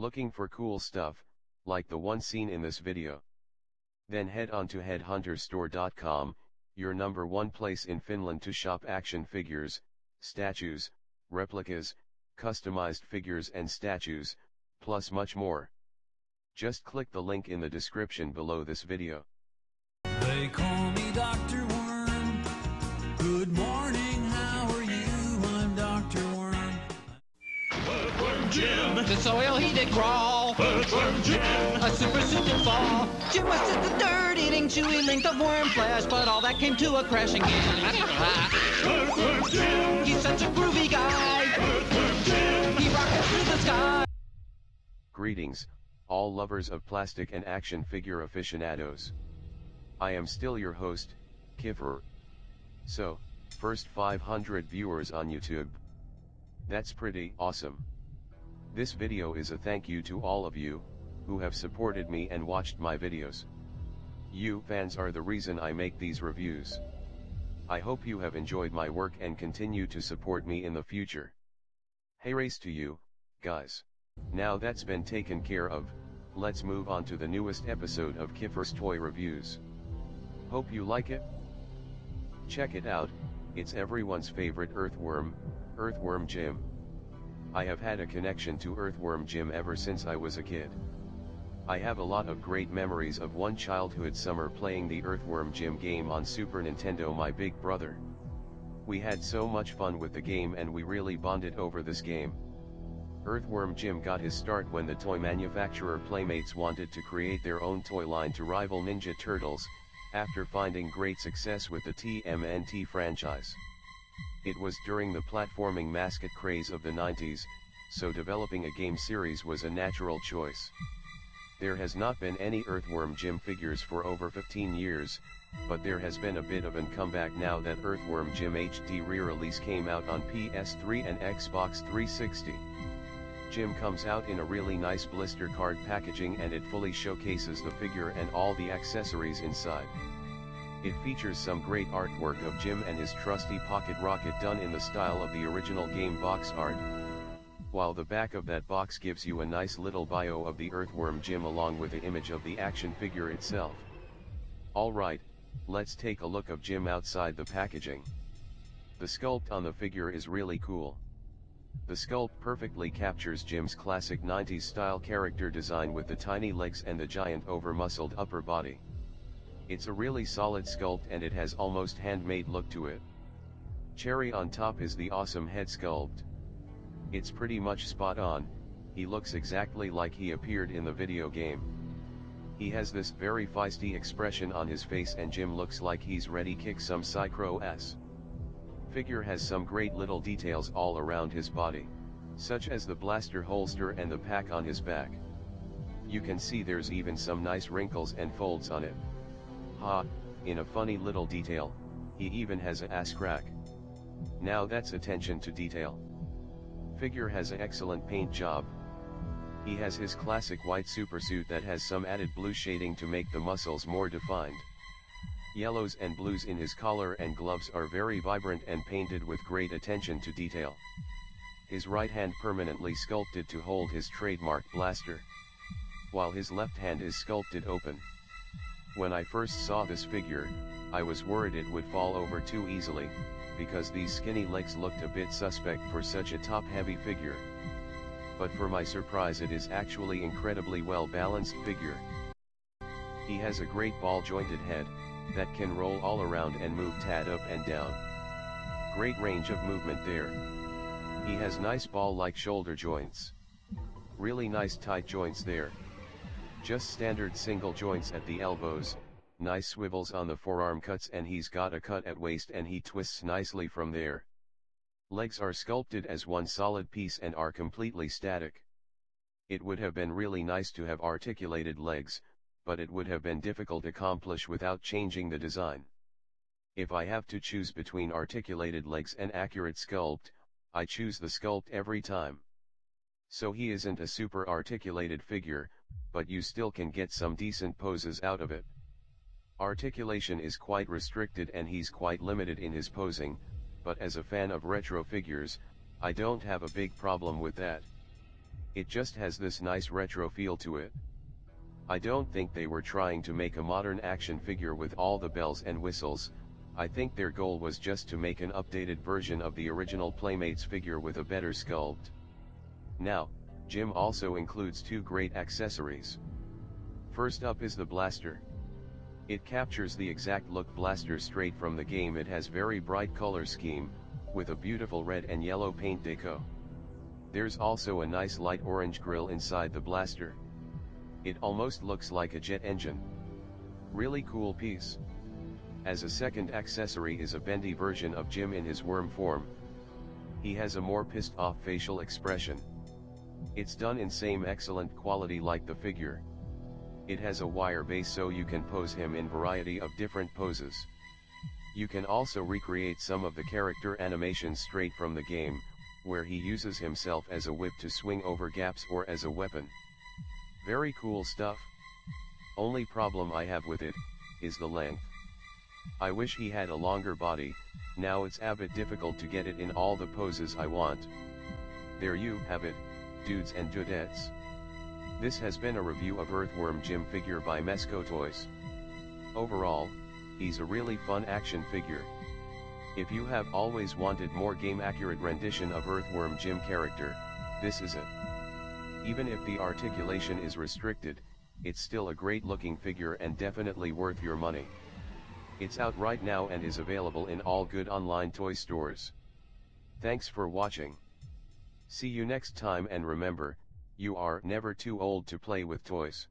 Looking for cool stuff, like the one seen in this video? Then head on to headhunterstore.com, your #1 place in Finland to shop action figures, statues, replicas, customized figures and statues, plus much more. Just click the link in the description below this video. They call me Dr. Worm. Good morning, how are you? I'm Dr. Worm. Earthworm Jim! The soil he did crawl. Earthworm Jim! A super suit did fall. Jim was in the dirt eating chewy length of worm flesh, but all that came to a crashing end. Earthworm Jim! He's such a groovy guy. Earthworm Jim! He rockets through the sky. Greetings, all lovers of plastic and action figure aficionados. I am still your host, Kifor. So, first 500 viewers on YouTube. That's pretty awesome. This video is a thank you to all of you, who have supported me and watched my videos. You fans are the reason I make these reviews. I hope you have enjoyed my work and continue to support me in the future. Hey, race to you, guys. Now that's been taken care of, let's move on to the newest episode of Kifor's Toy Reviews. Hope you like it. Check it out, it's everyone's favorite Earthworm, Earthworm Jim. I have had a connection to Earthworm Jim ever since I was a kid. I have a lot of great memories of one childhood summer playing the Earthworm Jim game on Super Nintendo my big brother. We had so much fun with the game and we really bonded over this game. Earthworm Jim got his start when the toy manufacturer Playmates wanted to create their own toy line to rival Ninja Turtles, after finding great success with the TMNT franchise. It was during the platforming mascot craze of the 90s, so developing a game series was a natural choice. There has not been any Earthworm Jim figures for over 15 years, but there has been a bit of a comeback now that Earthworm Jim HD re-release came out on PS3 and Xbox 360. Jim comes out in a really nice blister card packaging and it fully showcases the figure and all the accessories inside. It features some great artwork of Jim and his trusty pocket rocket done in the style of the original game box art. While the back of that box gives you a nice little bio of the Earthworm Jim along with the image of the action figure itself. Alright, let's take a look of Jim outside the packaging. The sculpt on the figure is really cool. The sculpt perfectly captures Jim's classic 90s style character design with the tiny legs and the giant over-muscled upper body. It's a really solid sculpt and it has almost handmade look to it. Cherry on top is the awesome head sculpt. It's pretty much spot on, he looks exactly like he appeared in the video game. He has this very feisty expression on his face and Jim looks like he's ready to kick some psycho ass. Figure has some great little details all around his body, such as the blaster holster and the pack on his back. You can see there's even some nice wrinkles and folds on it. Ha, in a funny little detail, he even has a ass crack. Now that's attention to detail. Figure has an excellent paint job. He has his classic white supersuit that has some added blue shading to make the muscles more defined. Yellows and blues in his collar and gloves are very vibrant and painted with great attention to detail. His right hand permanently sculpted to hold his trademark blaster, while his left hand is sculpted open. When I first saw this figure, I was worried it would fall over too easily, because these skinny legs looked a bit suspect for such a top-heavy figure. But for my surprise it is actually incredibly well-balanced figure. He has a great ball-jointed head, that can roll all around and move tad up and down. Great range of movement there. He has nice ball-like shoulder joints. Really nice tight joints there. Just standard single joints at the elbows, nice swivels on the forearm cuts and he's got a cut at waist and he twists nicely from there. Legs are sculpted as one solid piece and are completely static. It would have been really nice to have articulated legs, but it would have been difficult to accomplish without changing the design. If I have to choose between articulated legs and accurate sculpt, I choose the sculpt every time. So he isn't a super articulated figure, but you still can get some decent poses out of it. Articulation is quite restricted and he's quite limited in his posing, but as a fan of retro figures, I don't have a big problem with that. It just has this nice retro feel to it. I don't think they were trying to make a modern action figure with all the bells and whistles. I think their goal was just to make an updated version of the original Playmates figure with a better sculpt. Now, Jim also includes two great accessories. First up is the blaster. It captures the exact look blaster straight from the game. It has very bright color scheme, with a beautiful red and yellow paint deco. There's also a nice light orange grille inside the blaster. It almost looks like a jet engine. Really cool piece. As a second accessory is a bendy version of Jim in his worm form. He has a more pissed off facial expression. It's done in same excellent quality like the figure. It has a wire base so you can pose him in variety of different poses. You can also recreate some of the character animations straight from the game, where he uses himself as a whip to swing over gaps or as a weapon. Very cool stuff. Only problem I have with it is the length. I wish he had a longer body. Now it's a bit difficult to get it in all the poses I want. There you have it, dudes and dudettes. This has been a review of Earthworm Jim Figure by Mezco Toyz. Overall, he's a really fun action figure. If you have always wanted more game-accurate rendition of Earthworm Jim character, this is it. Even if the articulation is restricted, it's still a great-looking figure and definitely worth your money. It's out right now and is available in all good online toy stores. Thanks for watching. See you next time, and remember, you are never too old to play with toys.